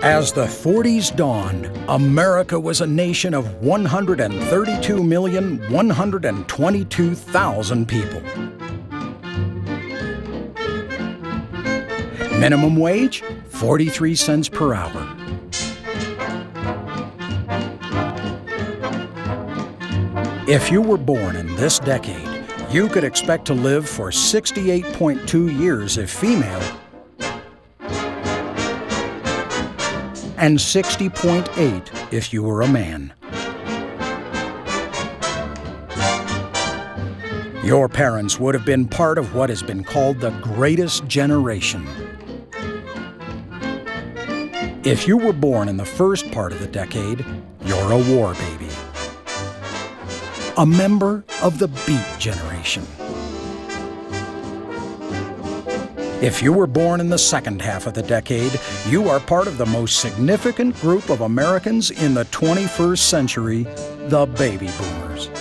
As the 40s dawned, America was a nation of 132,122,000 people. Minimum wage, 43 cents per hour. If you were born in this decade, you could expect to live for 68.2 years if female, and 60.8 if you were a man. Your parents would have been part of what has been called the greatest generation. If you were born in the first part of the decade, you're a war baby. A member of the Beat generation. If you were born in the second half of the decade, you are part of the most significant group of Americans in the 21st century, the baby boomers.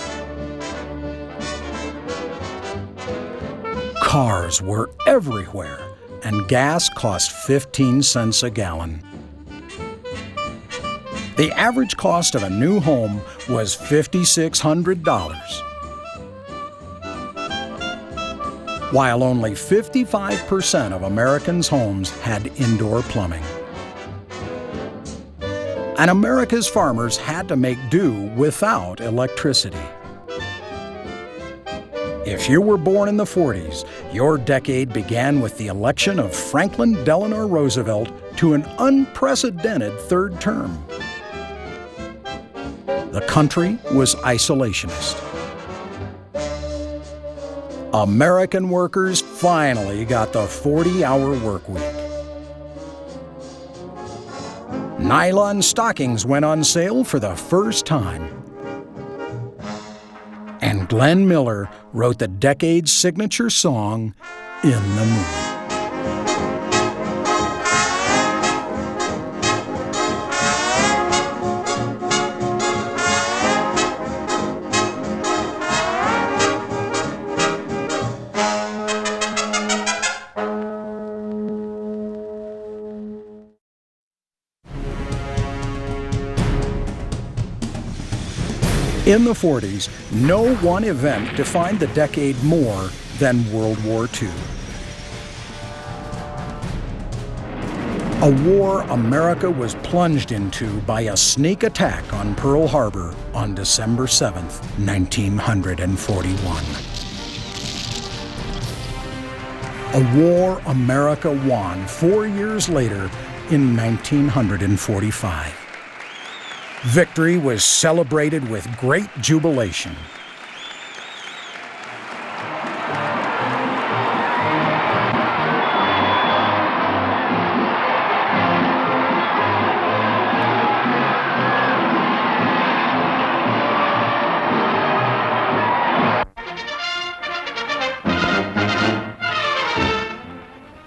Cars were everywhere, and gas cost 15 cents a gallon. The average cost of a new home was $5,600. While only 55% of Americans' homes had indoor plumbing. And America's farmers had to make do without electricity. If you were born in the 40s, your decade began with the election of Franklin Delano Roosevelt to an unprecedented third term. The country was isolationist. American workers finally got the 40-hour work week. Nylon stockings went on sale for the first time. And Glenn Miller wrote the decade's signature song, In the Mood. In the 40s, no one event defined the decade more than World War II. A war America was plunged into by a sneak attack on Pearl Harbor on December 7, 1941. A war America won 4 years later in 1945. Victory was celebrated with great jubilation.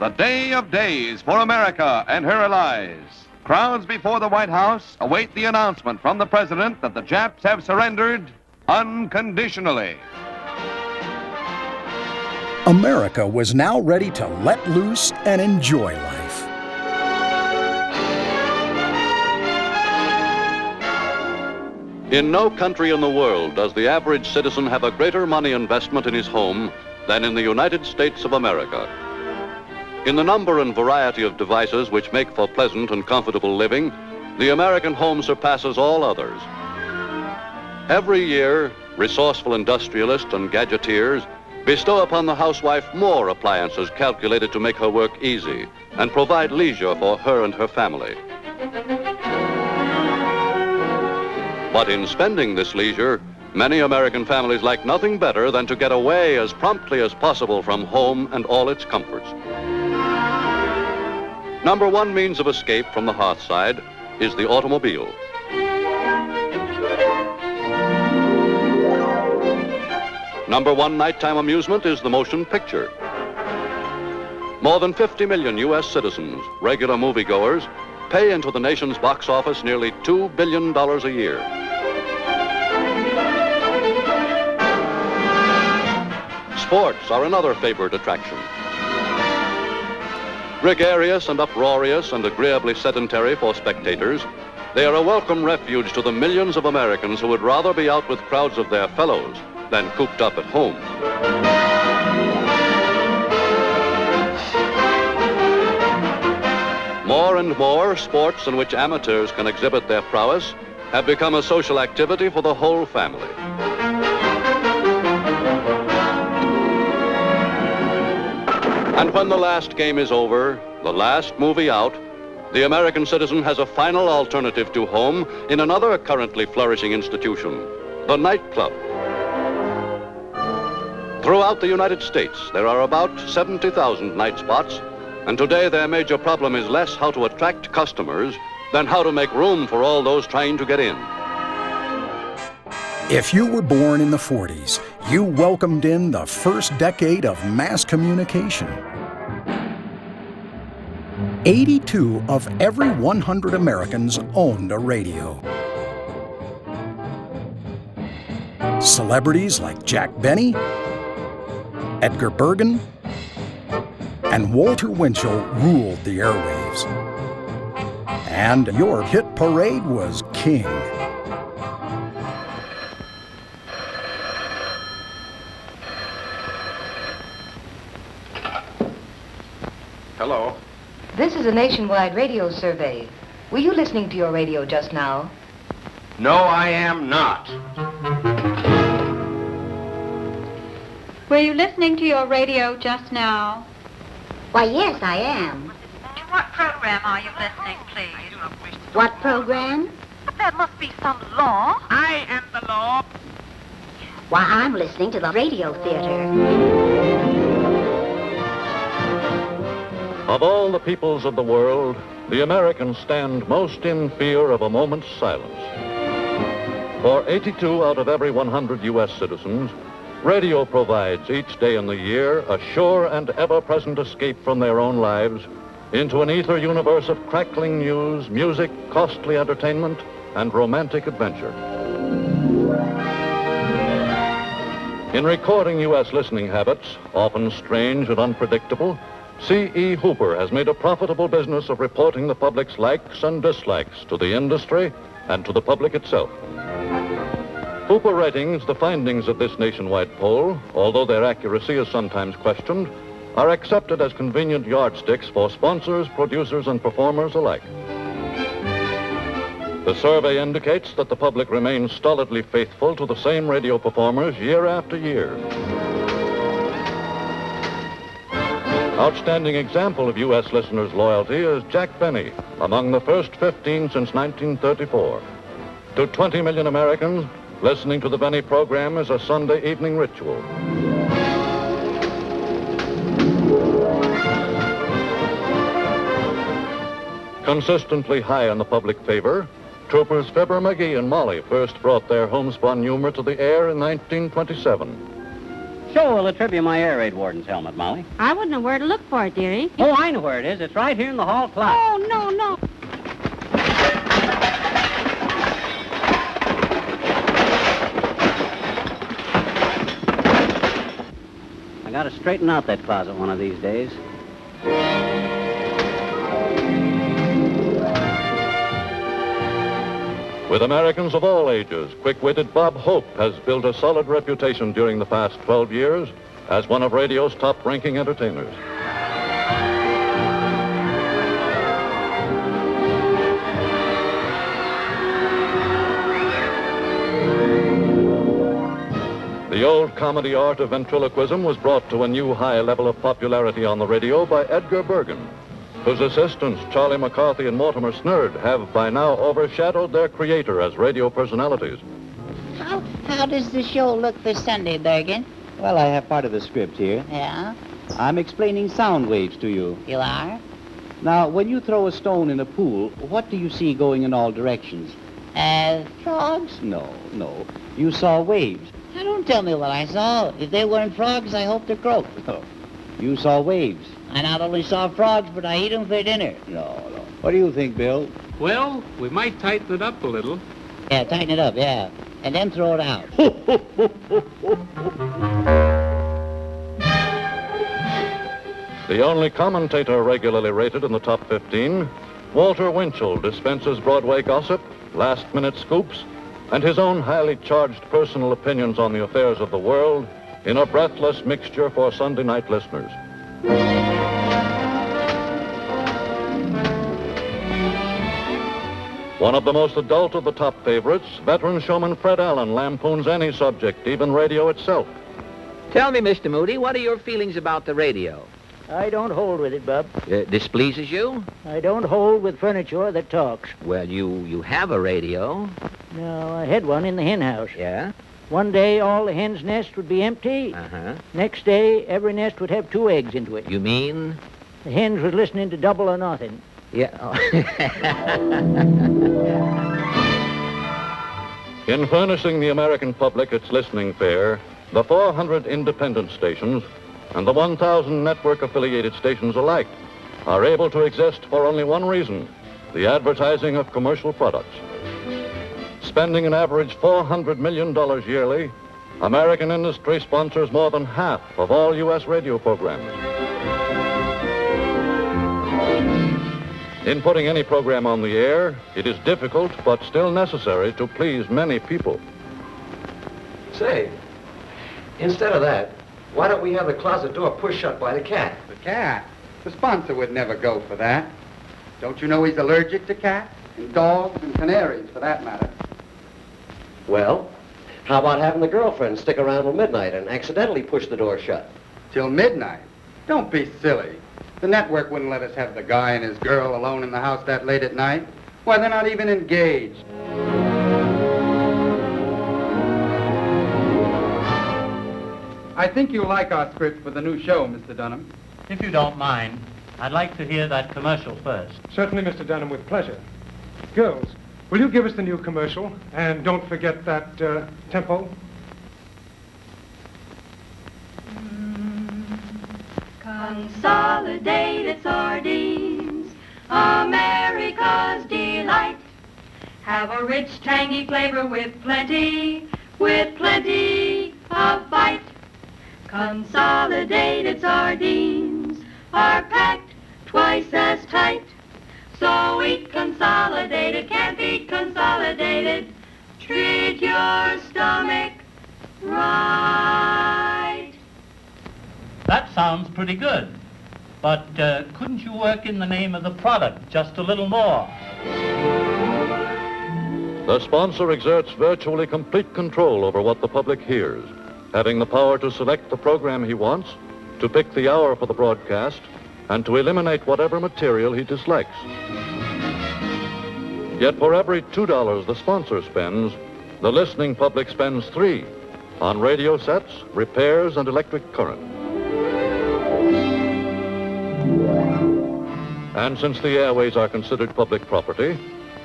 The day of days for America and her allies. Crowds before the White House await the announcement from the President that the Japs have surrendered unconditionally. America was now ready to let loose and enjoy life. In no country in the world does the average citizen have a greater money investment in his home than in the United States of America. In the number and variety of devices which make for pleasant and comfortable living, the American home surpasses all others. Every year, resourceful industrialists and gadgeteers bestow upon the housewife more appliances calculated to make her work easy and provide leisure for her and her family. But in spending this leisure, many American families like nothing better than to get away as promptly as possible from home and all its comforts. Number one means of escape from the hearthside is the automobile. Number one nighttime amusement is the motion picture. More than 50 million U.S. citizens, regular moviegoers, pay into the nation's box office nearly $2 billion a year. Sports are another favored attraction. Gregarious and uproarious and agreeably sedentary for spectators, they are a welcome refuge to the millions of Americans who would rather be out with crowds of their fellows than cooped up at home. More and more, sports in which amateurs can exhibit their prowess have become a social activity for the whole family. And when the last game is over, the last movie out, the American citizen has a final alternative to home in another currently flourishing institution, the nightclub. Throughout the United States, there are about 70,000 night spots, and today their major problem is less how to attract customers than how to make room for all those trying to get in. If you were born in the 40s, you welcomed in the first decade of mass communication. 82 of every 100 Americans owned a radio. Celebrities like Jack Benny, Edgar Bergen, and Walter Winchell ruled the airwaves. And your hit parade was king. Hello. This is a nationwide radio survey. Were you listening to your radio just now? No, I am not. Were you listening to your radio just now? Why, yes, I am. To what program are you listening, please? What program? There must be some law. I am the law. Why, I'm listening to the radio theater. Of all the peoples of the world, the Americans stand most in fear of a moment's silence. For 82 out of every 100 U.S. citizens, radio provides each day in the year a sure and ever-present escape from their own lives into an ether universe of crackling news, music, costly entertainment, and romantic adventure. In recording U.S. listening habits, often strange and unpredictable, C.E. Hooper has made a profitable business of reporting the public's likes and dislikes to the industry and to the public itself. Hooper Ratings, the findings of this nationwide poll, although their accuracy is sometimes questioned, are accepted as convenient yardsticks for sponsors, producers, and performers alike. The survey indicates that the public remains stolidly faithful to the same radio performers year after year. Outstanding example of U.S. listeners' loyalty is Jack Benny, among the first 15 since 1934. To 20 million Americans, listening to the Benny program is a Sunday evening ritual. Consistently high in the public favor, troopers Fibber McGee and Molly first brought their homespun humor to the air in 1927. Sure, will attribute my air raid warden's helmet, Molly. I wouldn't know where to look for it, dearie. Oh, I know where it is. It's right here in the hall closet. Oh, no, no. I gotta straighten out that closet one of these days. With Americans of all ages, quick-witted Bob Hope has built a solid reputation during the past 12 years as one of radio's top-ranking entertainers. The old comedy art of ventriloquism was brought to a new high level of popularity on the radio by Edgar Bergen, whose assistants, Charlie McCarthy and Mortimer Snerd, have by now overshadowed their creator as radio personalities. How does the show look for Sunday, Bergen? Well, I have part of the script here. Yeah? I'm explaining sound waves to you. You are? Now, when you throw a stone in a pool, what do you see going in all directions? Frogs? No. You saw waves. Now, don't tell me what I saw. If they weren't frogs, I hope they're croaked. You saw waves. I not only saw frogs, but I eat them for dinner. No. What do you think, Bill? Well, we might tighten it up a little. Yeah, tighten it up, yeah. And then throw it out. The only commentator regularly rated in the top 15, Walter Winchell dispenses Broadway gossip, last-minute scoops, and his own highly charged personal opinions on the affairs of the world in a breathless mixture for Sunday night listeners. One of the most adult of the top favorites, veteran showman Fred Allen lampoons any subject, even radio itself. Tell me, Mr. Moody, what are your feelings about the radio? I don't hold with it, Bub. Displeases you? I don't hold with furniture that talks. Well, you have a radio. No, I had one in the hen house. Yeah? One day, all the hen's nests would be empty. Uh-huh. Next day, every nest would have 2 eggs into it. You mean? The hens was listening to Double or Nothing. Yeah. Oh. In furnishing the American public its listening fare, the 400 independent stations and the 1,000 network-affiliated stations alike are able to exist for only one reason, the advertising of commercial products. Spending an average $400 million yearly, American industry sponsors more than half of all U.S. radio programs. In putting any program on the air, it is difficult but still necessary to please many people. Say, instead of that, why don't we have the closet door pushed shut by the cat? The cat? The sponsor would never go for that. Don't you know he's allergic to cats? And dogs and canaries, for that matter. Well, how about having the girlfriend stick around till midnight and accidentally push the door shut? Till midnight? Don't be silly. The network wouldn't let us have the guy and his girl alone in the house that late at night. Why, they're not even engaged. I think you'll like our script for the new show, Mr. Dunham. If you don't mind, I'd like to hear that commercial first. Certainly, Mr. Dunham, with pleasure. Girls, will you give us the new commercial? And don't forget that tempo. Consolidated sardines, America's delight. Have a rich, tangy flavor with plenty of bite. Consolidated sardines are packed twice as tight. So eat consolidated, can't eat consolidated. Treat your stomach right. That sounds pretty good. But couldn't you work in the name of the product just a little more? The sponsor exerts virtually complete control over what the public hears, having the power to select the program he wants, to pick the hour for the broadcast, and to eliminate whatever material he dislikes. Yet for every $2 the sponsor spends, the listening public spends $3 on radio sets, repairs, and electric current. And since the airways are considered public property,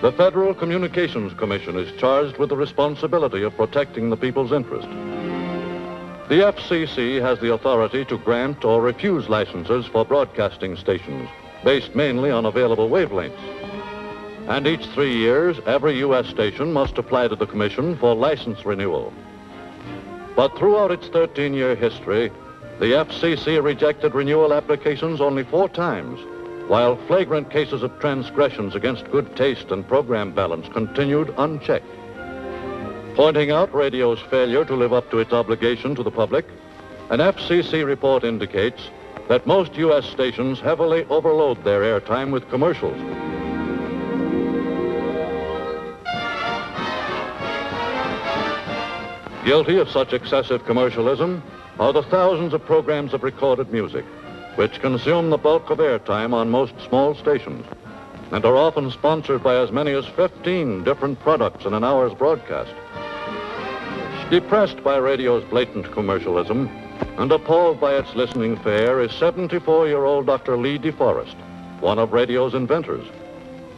the Federal Communications Commission is charged with the responsibility of protecting the people's interest. The FCC has the authority to grant or refuse licenses for broadcasting stations, based mainly on available wavelengths. And each 3 years, every U.S. station must apply to the Commission for license renewal. But throughout its 13-year history, the FCC rejected renewal applications only 4 times, while flagrant cases of transgressions against good taste and program balance continued unchecked. Pointing out radio's failure to live up to its obligation to the public, an FCC report indicates that most U.S. stations heavily overload their airtime with commercials. Guilty of such excessive commercialism are the thousands of programs of recorded music, which consume the bulk of airtime on most small stations, and are often sponsored by as many as 15 different products in an hour's broadcast. Depressed by radio's blatant commercialism and appalled by its listening fare is 74-year-old Dr. Lee DeForest, one of radio's inventors.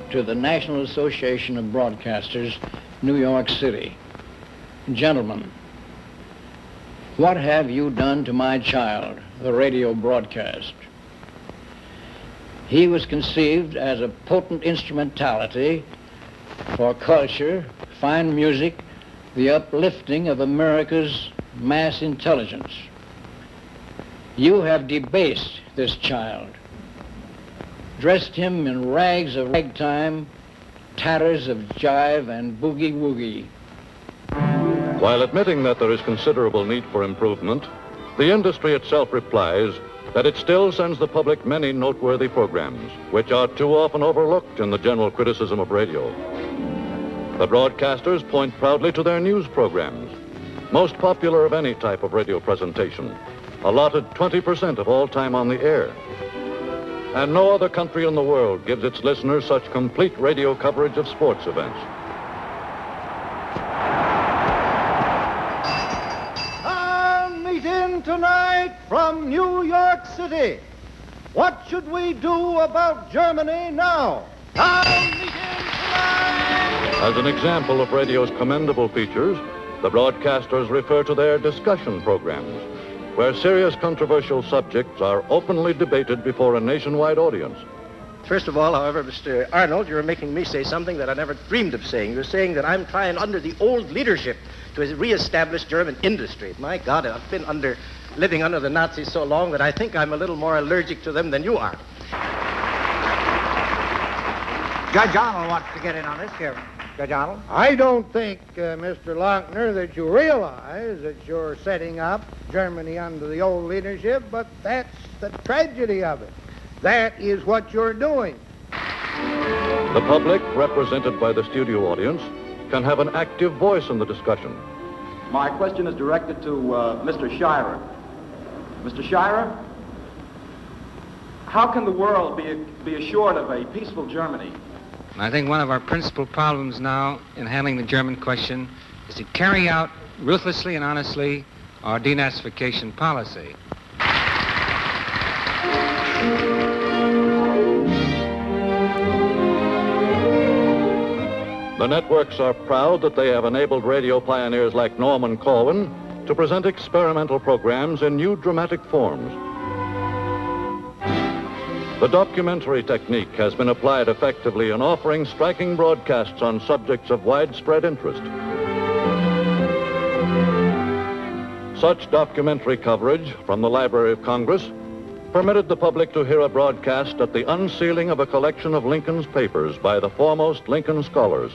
To the National Association of Broadcasters, New York City. Gentlemen, what have you done to my child, the radio broadcast? He was conceived as a potent instrumentality for culture, fine music, the uplifting of America's mass intelligence. You have debased this child, dressed him in rags of ragtime, tatters of jive and boogie-woogie. While admitting that there is considerable need for improvement, the industry itself replies that it still sends the public many noteworthy programs, which are too often overlooked in the general criticism of radio. The broadcasters point proudly to their news programs, most popular of any type of radio presentation, allotted 20% of all time on the air. And no other country in the world gives its listeners such complete radio coverage of sports events. Meeting tonight from New York City. What should we do about Germany now? Meeting tonight! As an example of radio's commendable features, the broadcasters refer to their discussion programs, where serious controversial subjects are openly debated before a nationwide audience. First of all, however, Mr. Arnold, you're making me say something that I never dreamed of saying. You're saying that I'm trying under the old leadership to reestablish German industry. My God, I've been living under the Nazis so long that I think I'm a little more allergic to them than you are. Judge Arnold wants to get in on this here. Judge Arnold? I don't think, Mr. Lochner, that you realize that you're setting up Germany under the old leadership, but that's the tragedy of it. That is what you're doing. The public, represented by the studio audience, can have an active voice in the discussion. My question is directed to Mr. Schreier. Mr. Schreier, how can the world be assured of a peaceful Germany? I think one of our principal problems now in handling the German question is to carry out ruthlessly and honestly our denazification policy. The networks are proud that they have enabled radio pioneers like Norman Corwin to present experimental programs in new dramatic forms. The documentary technique has been applied effectively in offering striking broadcasts on subjects of widespread interest. Such documentary coverage from the Library of Congress permitted the public to hear a broadcast at the unsealing of a collection of Lincoln's papers by the foremost Lincoln scholars.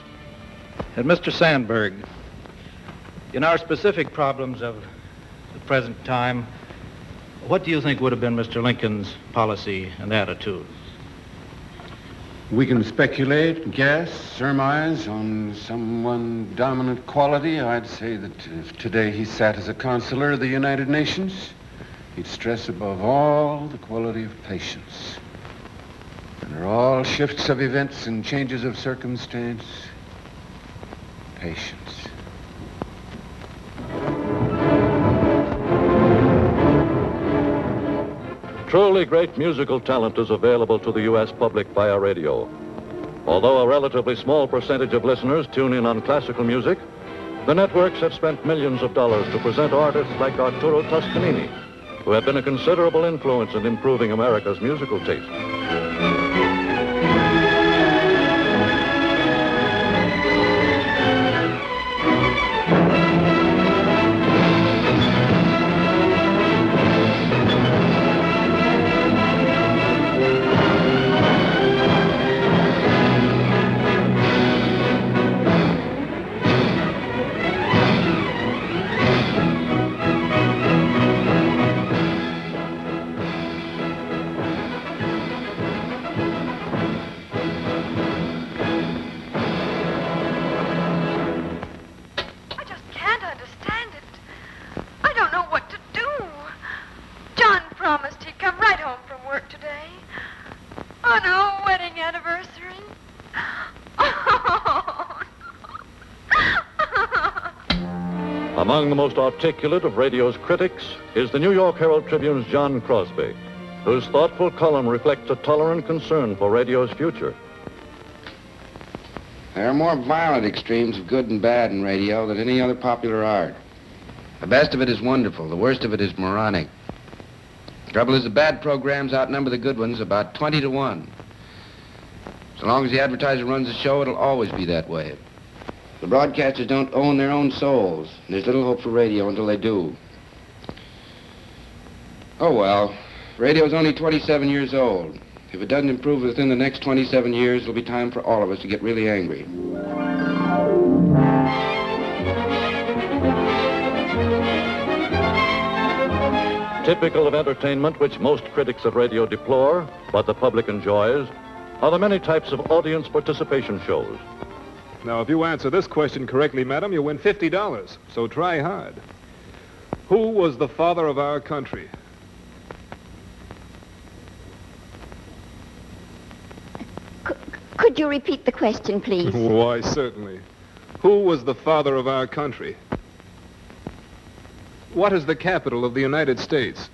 And Mr. Sandberg, in our specific problems of the present time, what do you think would have been Mr. Lincoln's policy and attitude? We can speculate, guess, surmise on some one dominant quality. I'd say that if today he sat as a counselor of the United Nations, he'd stress above all the quality of patience. Under all shifts of events and changes of circumstance, patience. Truly great musical talent is available to the U.S. public via radio. Although a relatively small percentage of listeners tune in on classical music, the networks have spent millions of dollars to present artists like Arturo Toscanini, who have been a considerable influence in improving America's musical taste. Among the most articulate of radio's critics is the New York Herald Tribune's John Crosby, whose thoughtful column reflects a tolerant concern for radio's future. There are more violent extremes of good and bad in radio than any other popular art. The best of it is wonderful. The worst of it is moronic. The trouble is the bad programs outnumber the good ones about 20 to 1. So long as the advertiser runs the show, it'll always be that way. The broadcasters don't own their own souls. There's little hope for radio until they do. Oh, well. Radio's only 27 years old. If it doesn't improve within the next 27 years, it'll be time for all of us to get really angry. Typical of entertainment which most critics of radio deplore, but the public enjoys, are the many types of audience participation shows. Now, if you answer this question correctly, madam, you win $50. So try hard. Who was the father of our country? Could you repeat the question, please? Why, certainly. Who was the father of our country? What is the capital of the United States?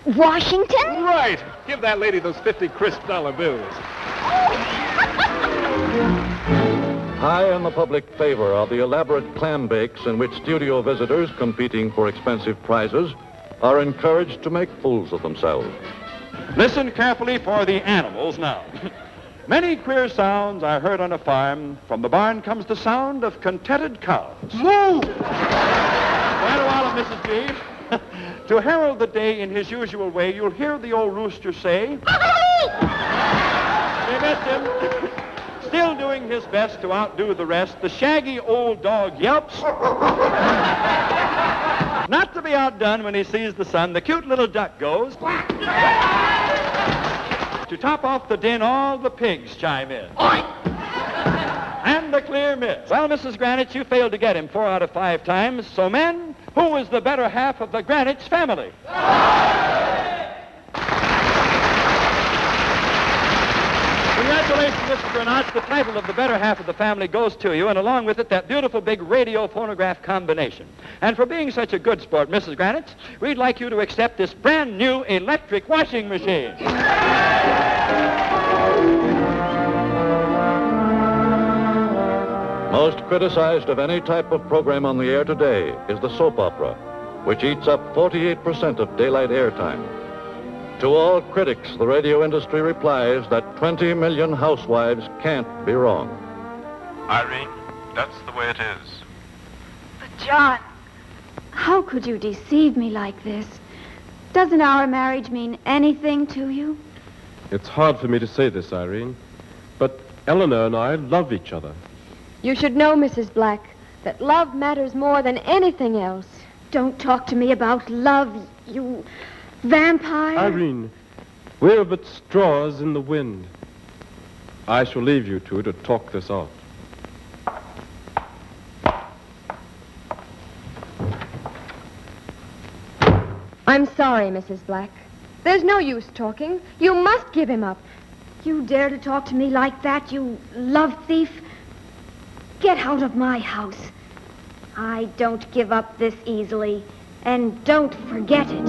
Washington? Right. Give that lady those 50 crisp dollar bills. High in the public favor are the elaborate clam bakes in which studio visitors competing for expensive prizes are encouraged to make fools of themselves. Listen carefully for the animals now. Many queer sounds are heard on a farm. From the barn comes the sound of contented cows. Moo! Quite a while, Mrs. G. To herald the day in his usual way, you'll hear the old rooster say... They missed him. Still doing his best to outdo the rest, the shaggy old dog yelps. Not to be outdone when he sees the sun, the cute little duck goes... To top off the din, all the pigs chime in. And the clear miss. Well, Mrs. Greenwich, you failed to get him 4 out of 5 times. So, men, who is the better half of the Greenwich family? Congratulations, Mr. Granach. The title of the better half of the family goes to you, and along with it, that beautiful big radio-phonograph combination. And for being such a good sport, Mrs. Granach, we'd like you to accept this brand new electric washing machine. Most criticized of any type of program on the air today is the soap opera, which eats up 48% of daylight airtime. To all critics, the radio industry replies that 20 million housewives can't be wrong. Irene, that's the way it is. But, John, how could you deceive me like this? Doesn't our marriage mean anything to you? It's hard for me to say this, Irene, but Eleanor and I love each other. You should know, Mrs. Black, that love matters more than anything else. Don't talk to me about love, you vampire. Irene, we're but straws in the wind. I shall leave you two to talk this out. I'm sorry, Mrs. Black. There's no use talking. You must give him up. You dare to talk to me like that, you love thief? Get out of my house. I don't give up this easily, and don't forget it.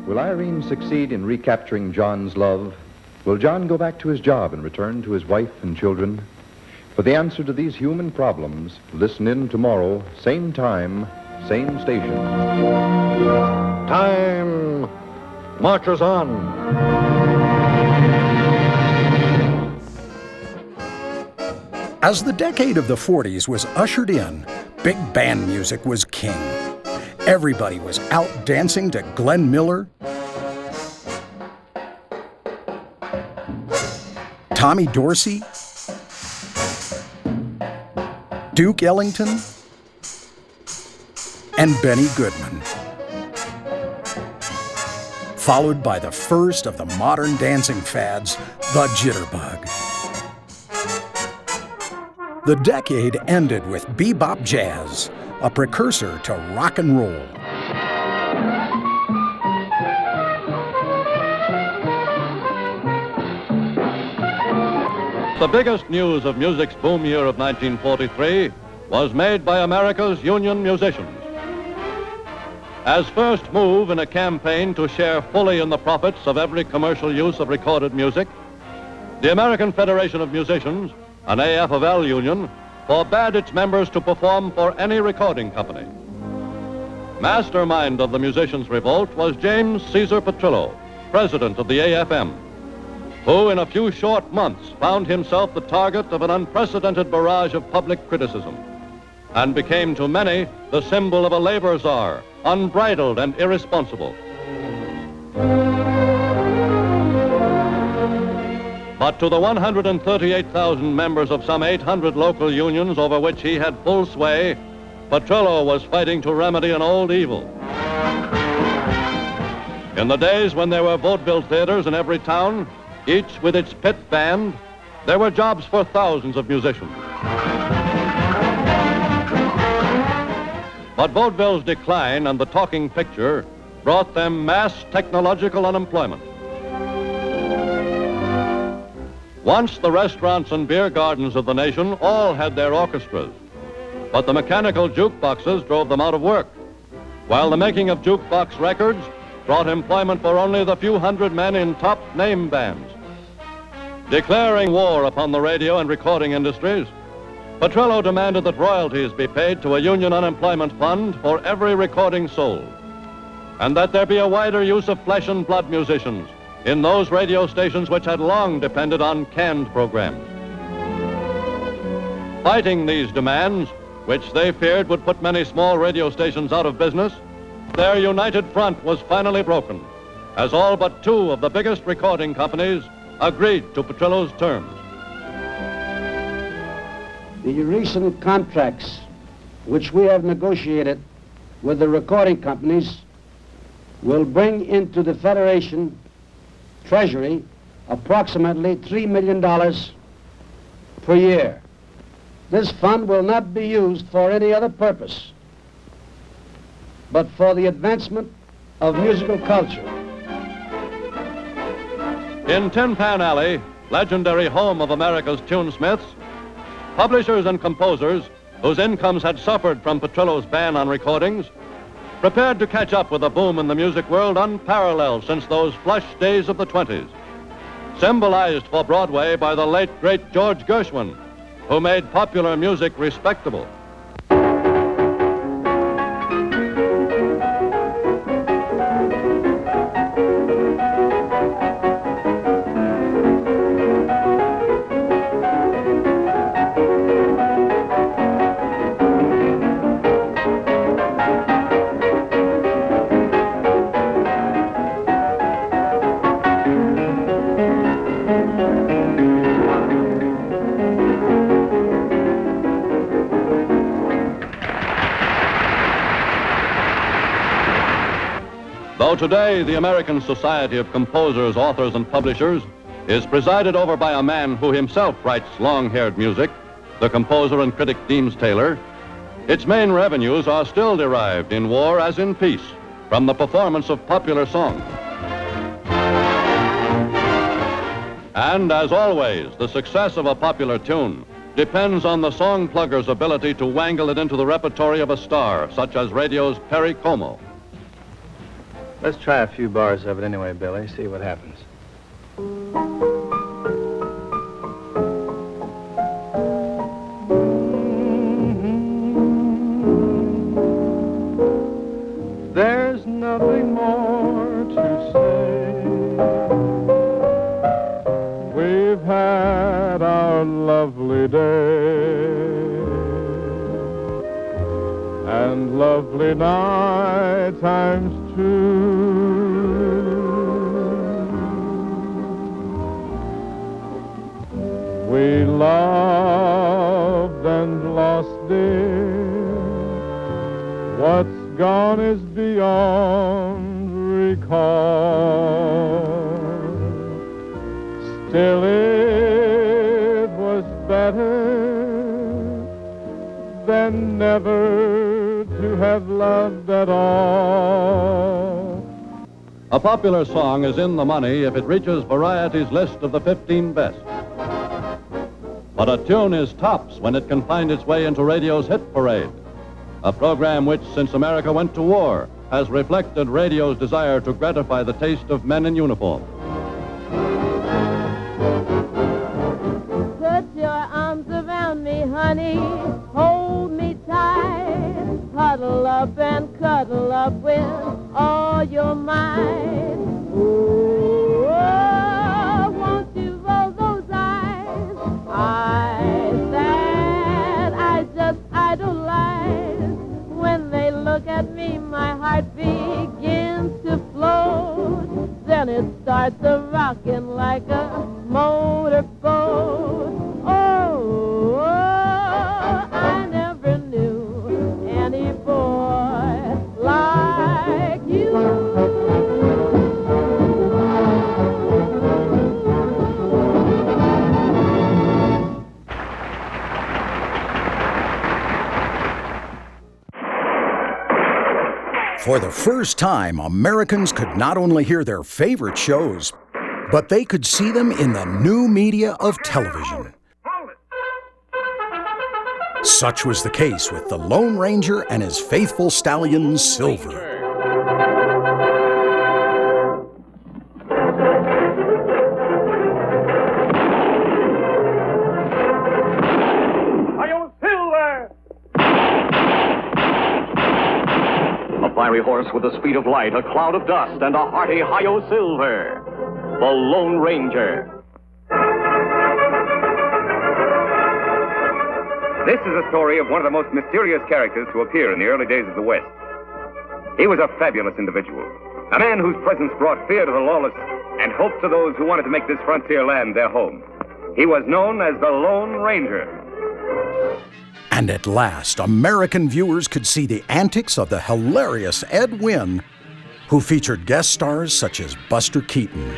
Will Irene succeed in recapturing John's love? Will John go back to his job and return to his wife and children? For the answer to these human problems, listen in tomorrow, same time, same station. Time marches on. As the decade of the 40s was ushered in, big band music was king. Everybody was out dancing to Glen Miller, Tommy Dorsey, Duke Ellington, and Benny Goodman. Followed by the first of the modern dancing fads, the jitterbug. The decade ended with bebop jazz, a precursor to rock and roll. The biggest news of music's boom year of 1943 was made by America's union musicians. As first move in a campaign to share fully in the profits of every commercial use of recorded music, the American Federation of Musicians, an AFL union, forbade its members to perform for any recording company. Mastermind of the musicians' revolt was James Caesar Petrillo, president of the AFM. who in a few short months found himself the target of an unprecedented barrage of public criticism and became to many the symbol of a labor czar, unbridled and irresponsible. But to the 138,000 members of some 800 local unions over which he had full sway, Petrillo was fighting to remedy an old evil. In the days when there were vaudeville theaters in every town, each with its pit band, there were jobs for thousands of musicians. But vaudeville's decline and the talking picture brought them mass technological unemployment. Once the restaurants and beer gardens of the nation all had their orchestras, but the mechanical jukeboxes drove them out of work, while the making of jukebox records brought employment for only the few hundred men in top name bands. Declaring war upon the radio and recording industries, Petrillo demanded that royalties be paid to a union unemployment fund for every recording sold, and that there be a wider use of flesh and blood musicians in those radio stations which had long depended on canned programs. Fighting these demands, which they feared would put many small radio stations out of business, their united front was finally broken, as all but two of the biggest recording companies agreed to Petrillo's terms. The recent contracts which we have negotiated with the recording companies will bring into the Federation Treasury approximately $3 million per year. This fund will not be used for any other purpose but for the advancement of musical culture. In Tin Pan Alley, legendary home of America's tunesmiths, publishers and composers whose incomes had suffered from Petrillo's ban on recordings prepared to catch up with a boom in the music world unparalleled since those flush days of the 20s, symbolized for Broadway by the late, great George Gershwin, who made popular music respectable. Though today the American Society of Composers, Authors, and Publishers is presided over by a man who himself writes long-haired music, the composer and critic Deems Taylor, its main revenues are still derived in war as in peace from the performance of popular songs. And as always, the success of a popular tune depends on the song plugger's ability to wangle it into the repertory of a star, such as radio's Perry Como. Let's try a few bars of it anyway, Billy. See what happens. There's nothing more to say. We've had our lovely day and lovely night times two. We loved and lost, dear. What's gone is beyond recall. Still it was better than never to have loved at all. A popular song is in the money if it reaches Variety's list of the 15 best. But a tune is tops when it can find its way into radio's hit parade, a program which, since America went to war, has reflected radio's desire to gratify the taste of men in uniform. Put your arms around me, honey, hold me tight, huddle up and cuddle up with all your might. Oh, won't you starts a-rocking like a motorboat. Oh, I never knew any boy like you. For the first time, Americans could not only hear their favorite shows, but they could see them in the new media of television. Such was the case with the Lone Ranger and his faithful stallion, Silver. Fiery horse with the speed of light, a cloud of dust, and a hearty Hi-Yo Silver, the Lone Ranger. This is a story of one of the most mysterious characters to appear in the early days of the West. He was a fabulous individual, a man whose presence brought fear to the lawless and hope to those who wanted to make this frontier land their home. He was known as the Lone Ranger. And at last, American viewers could see the antics of the hilarious Ed Wynn, who featured guest stars such as Buster Keaton.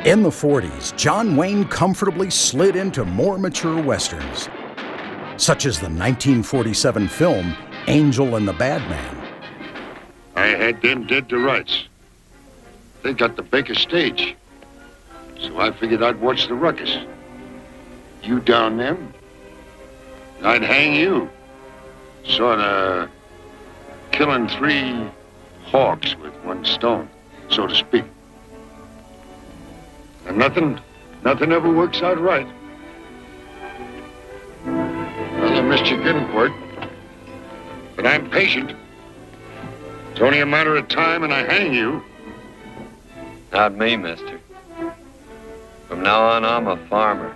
In the 40s, John Wayne comfortably slid into more mature westerns, such as the 1947 film Angel and the Badman. I had them dead to rights. They got the Baker stage. So I figured I'd watch the ruckus. You down them, and I'd hang you. Sorta killing 3 hawks with 1 stone, so to speak. And nothing ever works out right. Well, I missed you getting for it. But I'm patient. It's only a matter of time and I hang you. Not me, mister. From now on, I'm a farmer.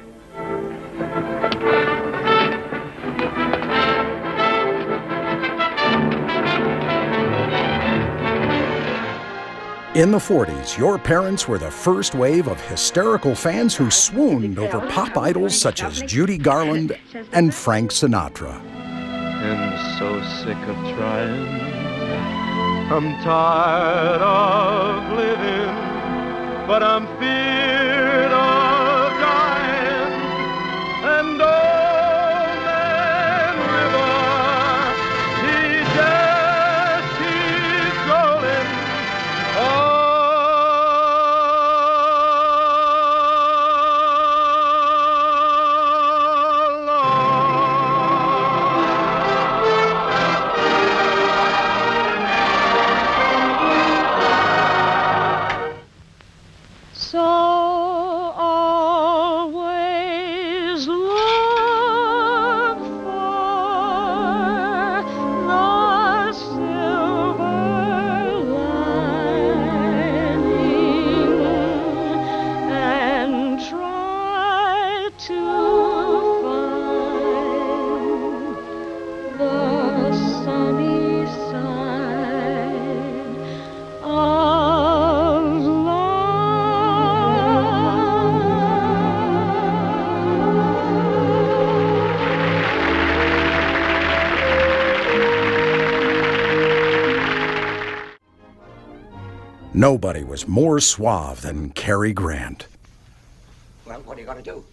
In the 40s, your parents were the first wave of hysterical fans who swooned over pop idols such as Judy Garland and Frank Sinatra. And so sick of trying, I'm tired of living, but I'm feared of dying. And old man River, he just keeps rolling. So always look for the silver lining and try Nobody was more suave than Cary Grant. Well, what are you going to do?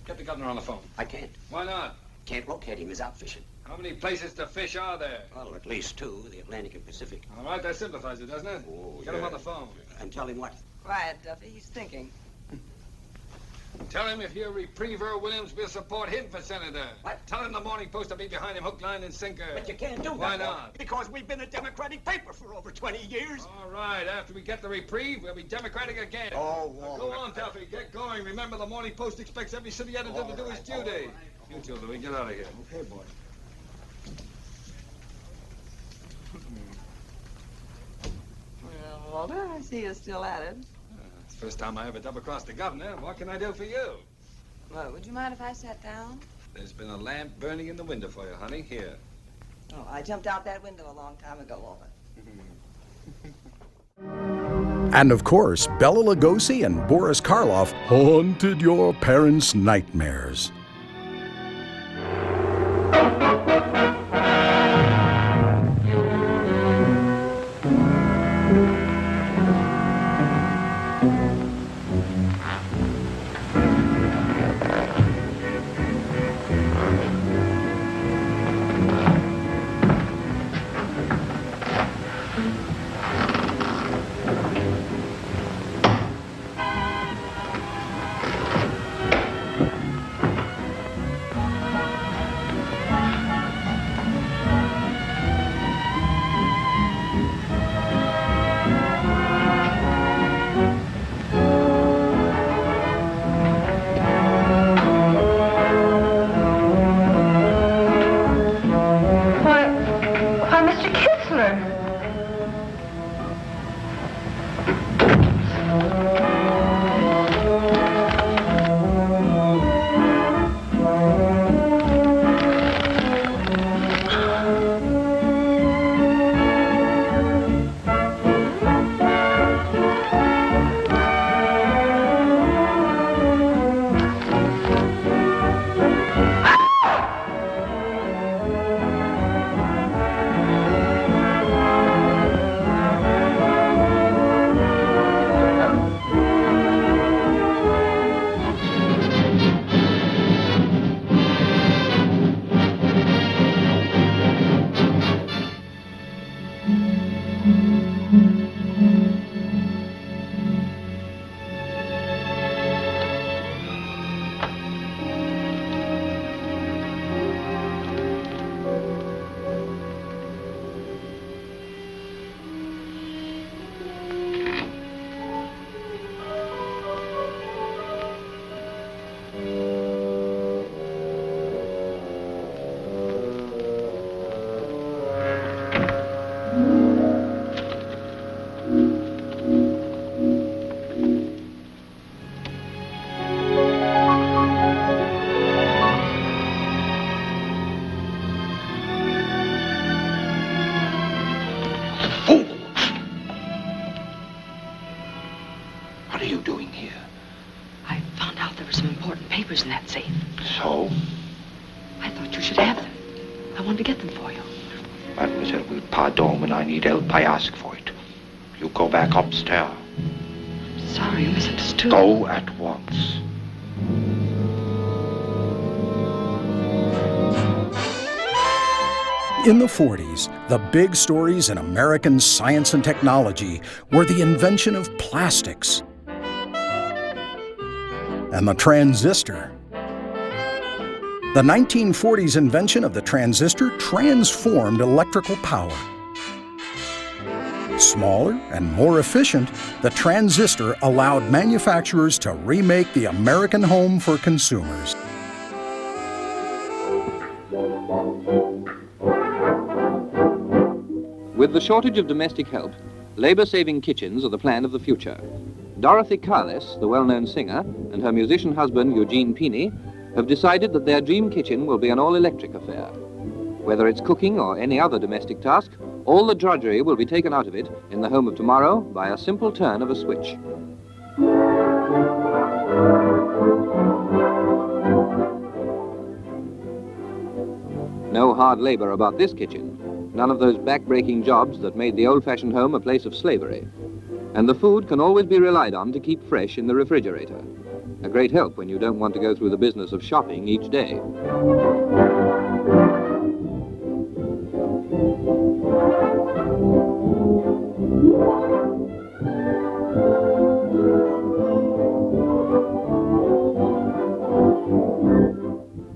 Get the governor on the phone. I can't. Why not? Can't locate him. He's out fishing. How many places to fish are there? Well, at least two, the Atlantic and Pacific. All right, that simplifies it, doesn't it? Oh, Get him on the phone. And tell him what? Quiet, Duffy. He's thinking. Tell him if you're Repriever Williams, we'll support him for senator. What? Tell him the Morning Post will be behind him, hook, line, and sinker. But you can't do that. Why not? Because we've been a Democratic paper for over 20 years. All right, after we get the reprieve, we'll be Democratic again. Oh, now, go on, Duffy, get going. Remember, the Morning Post expects every city editor to do his duty. You two, Louis, get out of here. Okay, boy. Well, Walter, I see you're still at it. It's the first time I ever double-crossed the governor. What can I do for you? Well, would you mind if I sat down? There's been a lamp burning in the window for you, honey. Here. Oh, I jumped out that window a long time ago, Walter. And of course, Bela Lugosi and Boris Karloff haunted your parents' nightmares. In that safe. So? I thought you should have them. I wanted to get them for you. Mademoiselle will pardon when I need help. I ask for it. You go back upstairs. Sorry, you misunderstood. Go at once. In the 40s, the big stories in American science and technology were the invention of plastics and the transistor. The 1940s invention of the transistor transformed electrical power. Smaller and more efficient, the transistor allowed manufacturers to remake the American home for consumers. With the shortage of domestic help, labor-saving kitchens are the plan of the future. Dorothy Carless, the well-known singer, and her musician husband, Eugene Peeney, have decided that their dream kitchen will be an all-electric affair. Whether it's cooking or any other domestic task, all the drudgery will be taken out of it in the home of tomorrow by a simple turn of a switch. No hard labor about this kitchen. None of those back-breaking jobs that made the old-fashioned home a place of slavery. And the food can always be relied on to keep fresh in the refrigerator. A great help when you don't want to go through the business of shopping each day.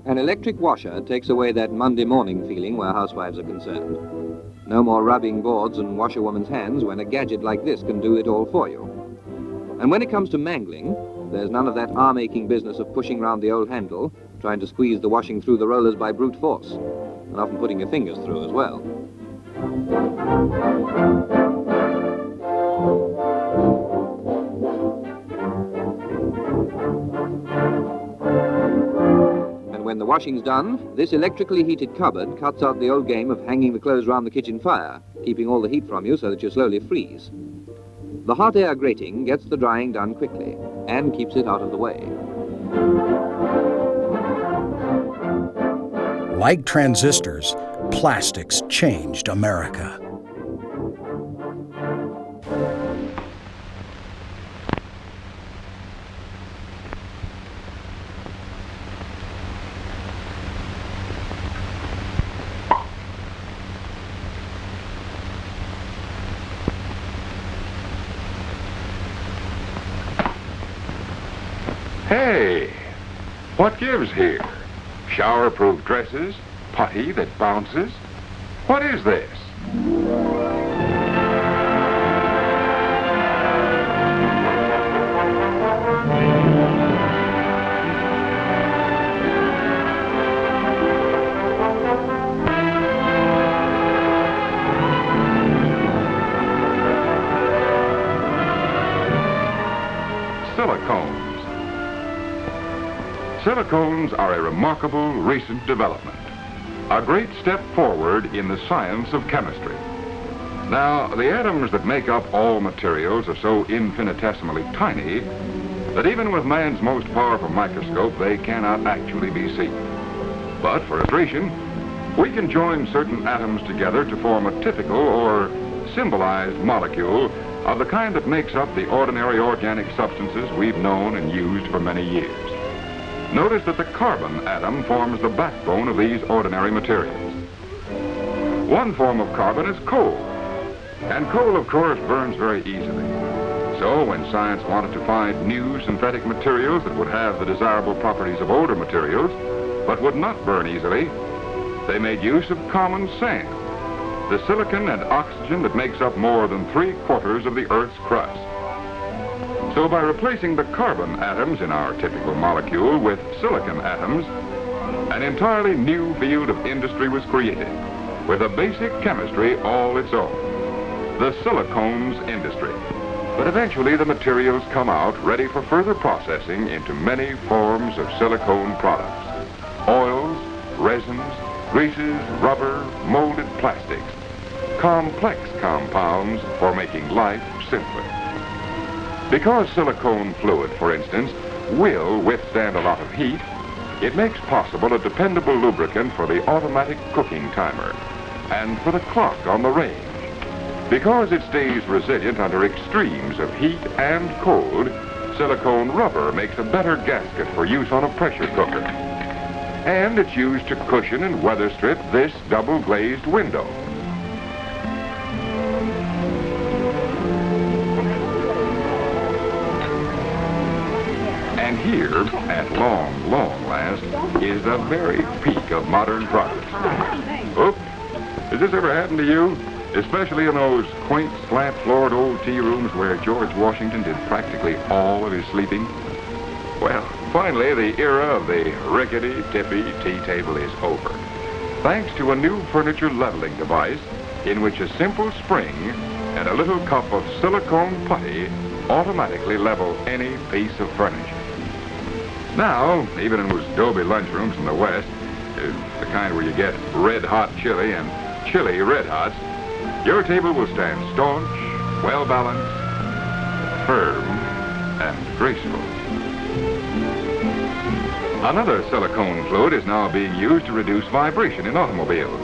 An electric washer takes away that Monday morning feeling where housewives are concerned. No more rubbing boards and washerwoman's hands when a gadget like this can do it all for you. And when it comes to mangling, there's none of that arm-aching business of pushing round the old handle, trying to squeeze the washing through the rollers by brute force, and often putting your fingers through as well. When the washing's done, this electrically heated cupboard cuts out the old game of hanging the clothes round the kitchen fire, keeping all the heat from you so that you slowly freeze. The hot air grating gets the drying done quickly and keeps it out of the way. Like transistors, plastics changed America. Hey, what gives here? Shower-proof dresses? Putty that bounces? What is this? Silicones. Silicones are a remarkable recent development, a great step forward in the science of chemistry. Now, the atoms that make up all materials are so infinitesimally tiny that even with man's most powerful microscope, they cannot actually be seen. But for illustration, we can join certain atoms together to form a typical or symbolized molecule of the kind that makes up the ordinary organic substances we've known and used for many years. Notice that the carbon atom forms the backbone of these ordinary materials. One form of carbon is coal, and coal, of course, burns very easily. So when science wanted to find new synthetic materials that would have the desirable properties of older materials, but would not burn easily, they made use of common sand, the silicon and oxygen that makes up more than 3/4 of the Earth's crust. So by replacing the carbon atoms in our typical molecule with silicon atoms, an entirely new field of industry was created, with a basic chemistry all its own, the silicones industry. But eventually the materials come out ready for further processing into many forms of silicone products: oils, resins, greases, rubber, molded plastics, complex compounds for making life simpler. Because silicone fluid, for instance, will withstand a lot of heat, it makes possible a dependable lubricant for the automatic cooking timer and for the clock on the range. Because it stays resilient under extremes of heat and cold, silicone rubber makes a better gasket for use on a pressure cooker. And it's used to cushion and weather strip this double-glazed window. And here, at long last, is the very peak of modern progress. Oop, has this ever happened to you? Especially in those quaint, slant-floored old tea rooms where George Washington did practically all of his sleeping? Well, finally, the era of the rickety, tippy tea table is over, thanks to a new furniture leveling device in which a simple spring and a little cup of silicone putty automatically level any piece of furniture. Now, even in those adobe lunchrooms in the West, the kind where you get red-hot chili and chili red-hots, your table will stand staunch, well-balanced, firm, and graceful. Another silicone fluid is now being used to reduce vibration in automobiles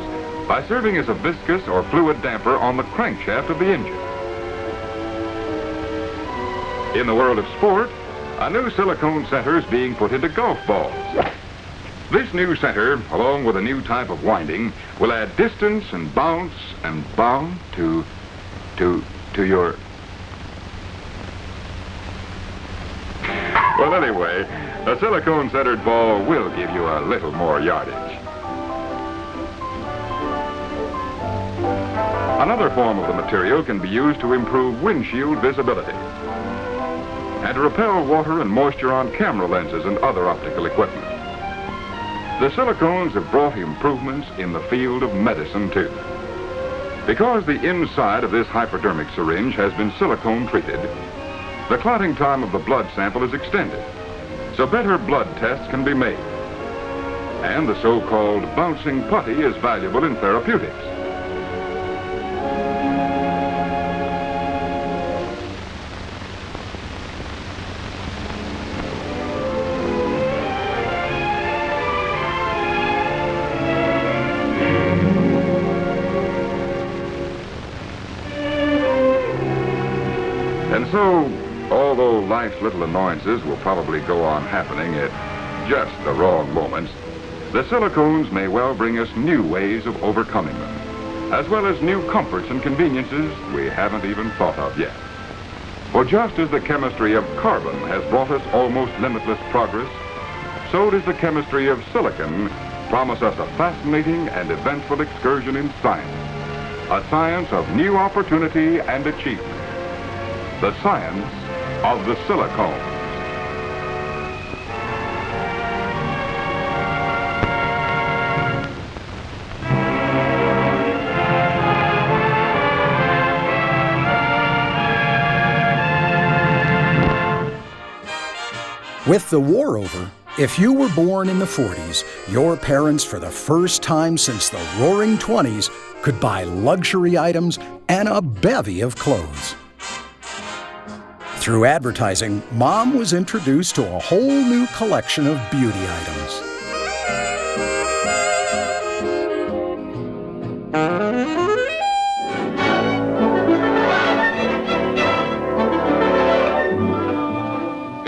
by serving as a viscous or fluid damper on the crankshaft of the engine. In the world of sport, a new silicone center is being put into golf balls. This new center, along with a new type of winding, will add distance and bounce to your... Well, anyway, a silicone-centered ball will give you a little more yardage. Another form of the material can be used to improve windshield visibility and to repel water and moisture on camera lenses and other optical equipment. The silicones have brought improvements in the field of medicine, too. Because the inside of this hypodermic syringe has been silicone treated, the clotting time of the blood sample is extended, so better blood tests can be made. And the so-called bouncing putty is valuable in therapeutics. And so, although life's little annoyances will probably go on happening at just the wrong moments, the silicones may well bring us new ways of overcoming them, as well as new comforts and conveniences we haven't even thought of yet. For just as the chemistry of carbon has brought us almost limitless progress, so does the chemistry of silicon promise us a fascinating and eventful excursion in science, a science of new opportunity and achievement. The science of the silicone. With the war over, if you were born in the 40s, your parents, for the first time since the roaring 20s, could buy luxury items and a bevy of clothes. Through advertising, Mom was introduced to a whole new collection of beauty items.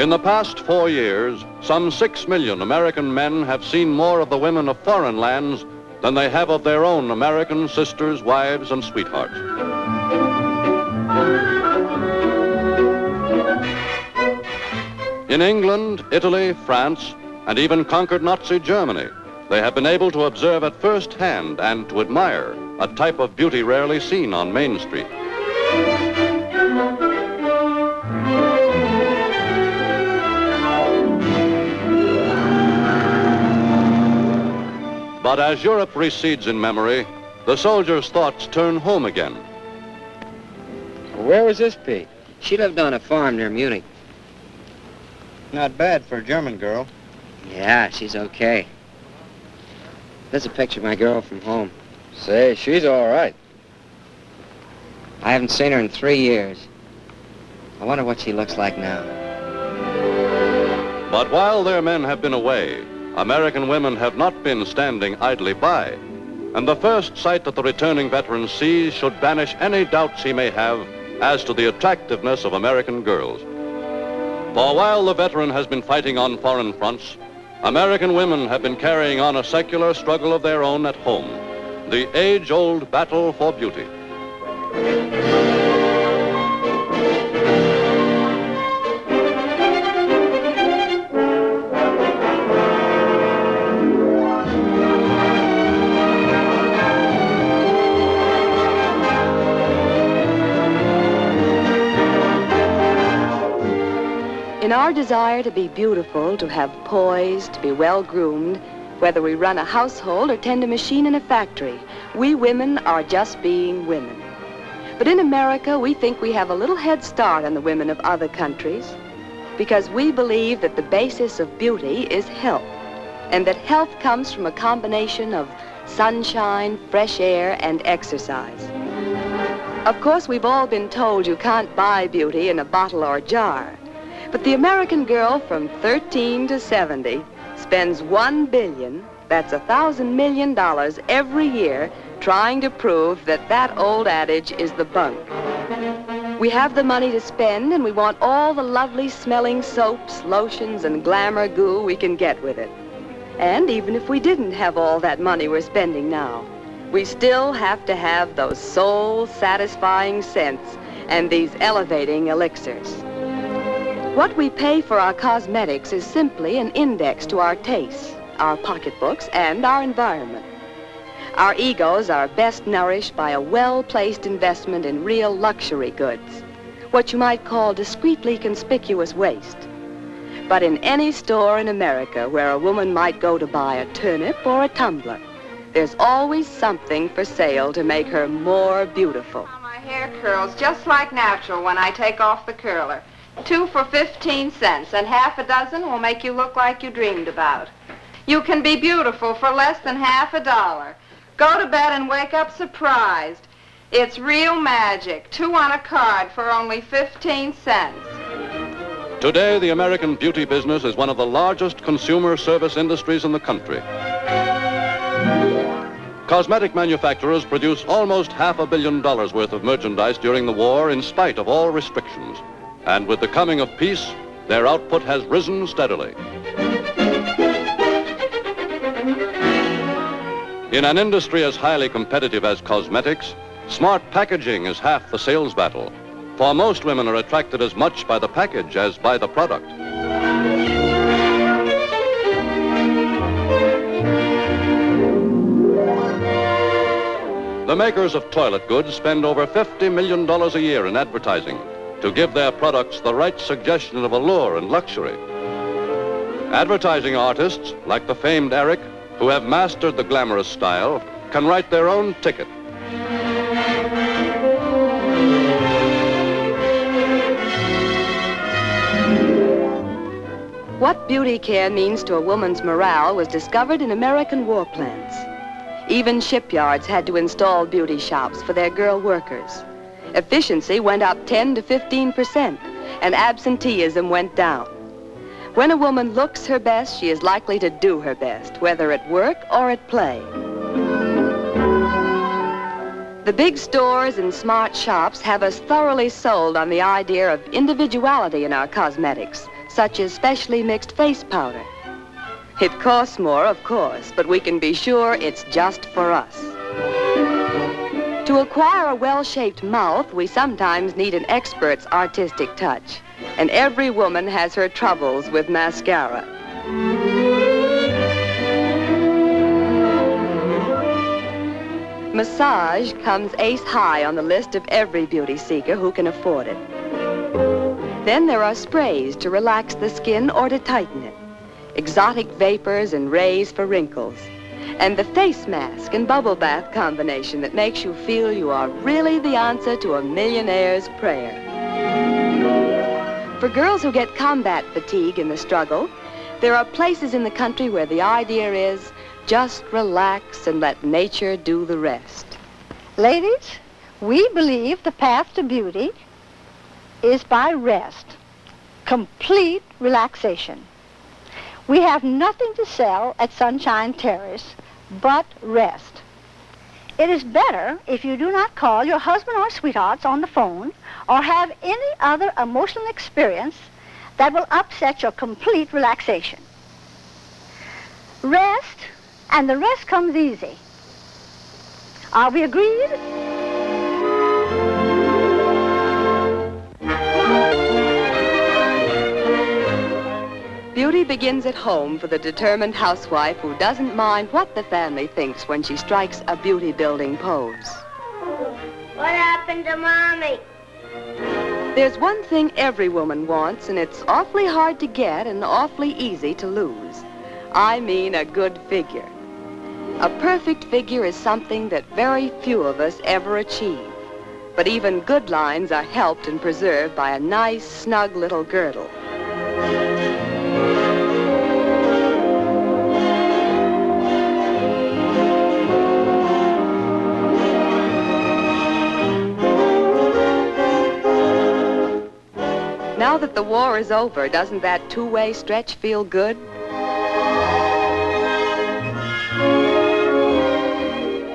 In the past 4 years, some 6 million American men have seen more of the women of foreign lands than they have of their own American sisters, wives, and sweethearts. In England, Italy, France, and even conquered Nazi Germany, they have been able to observe at first hand and to admire a type of beauty rarely seen on Main Street. But as Europe recedes in memory, the soldiers' thoughts turn home again. Where was this Pete? She lived on a farm near Munich. Not bad for a German girl. Yeah, she's okay. There's a picture of my girl from home. Say, she's all right. I haven't seen her in 3 years. I wonder what she looks like now. But while their men have been away, American women have not been standing idly by. And the first sight that the returning veteran sees should banish any doubts he may have as to the attractiveness of American girls. For while the veteran has been fighting on foreign fronts, American women have been carrying on a secular struggle of their own at home, the age-old battle for beauty. In our desire to be beautiful, to have poise, to be well-groomed, whether we run a household or tend a machine in a factory, we women are just being women. But in America, we think we have a little head start on the women of other countries because we believe that the basis of beauty is health, and that health comes from a combination of sunshine, fresh air, and exercise. Of course, we've all been told you can't buy beauty in a bottle or jar. But the American girl from 13 to 70 spends $1 billion, that's $1,000 million every year, trying to prove that that old adage is the bunk. We have the money to spend, and we want all the lovely smelling soaps, lotions, and glamour goo we can get with it. And even if we didn't have all that money we're spending now, we still have to have those soul-satisfying scents and these elevating elixirs. What we pay for our cosmetics is simply an index to our tastes, our pocketbooks, and our environment. Our egos are best nourished by a well-placed investment in real luxury goods, what you might call discreetly conspicuous waste. But in any store in America where a woman might go to buy a turnip or a tumbler, there's always something for sale to make her more beautiful. My hair curls just like natural when I take off the curler. 2 for 15 cents, and half a dozen will make you look like you dreamed about. You can be beautiful for less than half a dollar. Go to bed and wake up surprised. It's real magic. 2 on a card for only 15 cents. Today, the American beauty business is one of the largest consumer service industries in the country. Cosmetic manufacturers produce almost $500 million worth of merchandise during the war in spite of all restrictions. And with the coming of peace, their output has risen steadily. In an industry as highly competitive as cosmetics, smart packaging is half the sales battle. For most women are attracted as much by the package as by the product. The makers of toilet goods spend over $50 million a year in advertising to give their products the right suggestion of allure and luxury. Advertising artists, like the famed Eric, who have mastered the glamorous style, can write their own ticket. What beauty care means to a woman's morale was discovered in American war plants. Even shipyards had to install beauty shops for their girl workers. Efficiency went up 10 to 15%, and absenteeism went down. When a woman looks her best, she is likely to do her best, whether at work or at play. The big stores and smart shops have us thoroughly sold on the idea of individuality in our cosmetics, such as specially mixed face powder. It costs more, of course, but we can be sure it's just for us. To acquire a well-shaped mouth, we sometimes need an expert's artistic touch, and every woman has her troubles with mascara. Massage comes ace high on the list of every beauty seeker who can afford it. Then there are sprays to relax the skin or to tighten it, exotic vapors and rays for wrinkles, and the face mask and bubble bath combination that makes you feel you are really the answer to a millionaire's prayer. For girls who get combat fatigue in the struggle, there are places in the country where the idea is just relax and let nature do the rest. Ladies, we believe the path to beauty is by rest, complete relaxation. We have nothing to sell at Sunshine Terrace but rest. It is better if you do not call your husband or sweethearts on the phone or have any other emotional experience that will upset your complete relaxation. Rest, and the rest comes easy. Are we agreed? Beauty begins at home for the determined housewife who doesn't mind what the family thinks when she strikes a beauty-building pose. What happened to Mommy? There's one thing every woman wants, and it's awfully hard to get and awfully easy to lose. I mean a good figure. A perfect figure is something that very few of us ever achieve. But even good lines are helped and preserved by a nice, snug little girdle. Now that the war is over, doesn't that two-way stretch feel good?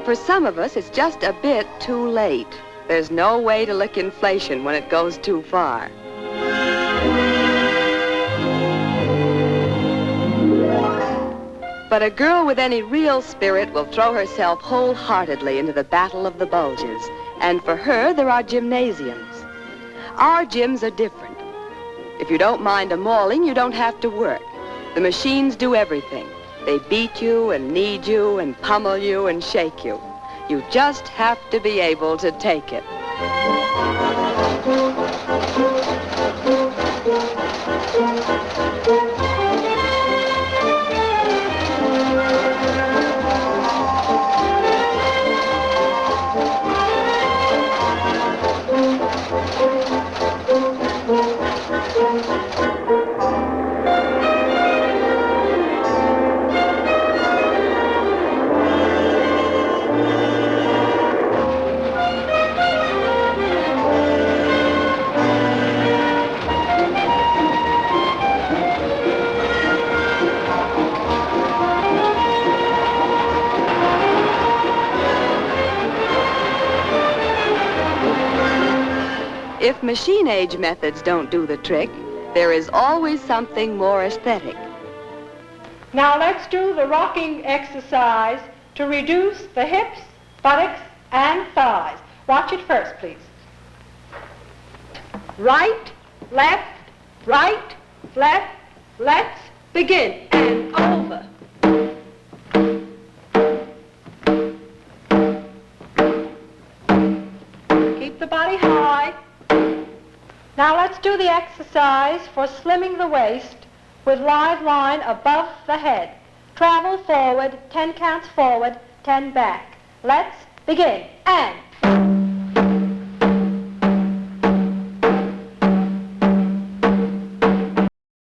For some of us, it's just a bit too late. There's no way to lick inflation when it goes too far. But a girl with any real spirit will throw herself wholeheartedly into the battle of the bulges. And for her, there are gymnasiums. Our gyms are different. If you don't mind a mauling, you don't have to work. The machines do everything. They beat you and knead you and pummel you and shake you. You just have to be able to take it. If machine-age methods don't do the trick, there is always something more aesthetic. Now let's do the rocking exercise to reduce the hips, buttocks, and thighs. Watch it first, please. Right, left, let's begin. And over. Keep the body high. Now let's do the exercise for slimming the waist with live line above the head. Travel forward, 10 counts forward, 10 back. Let's begin. And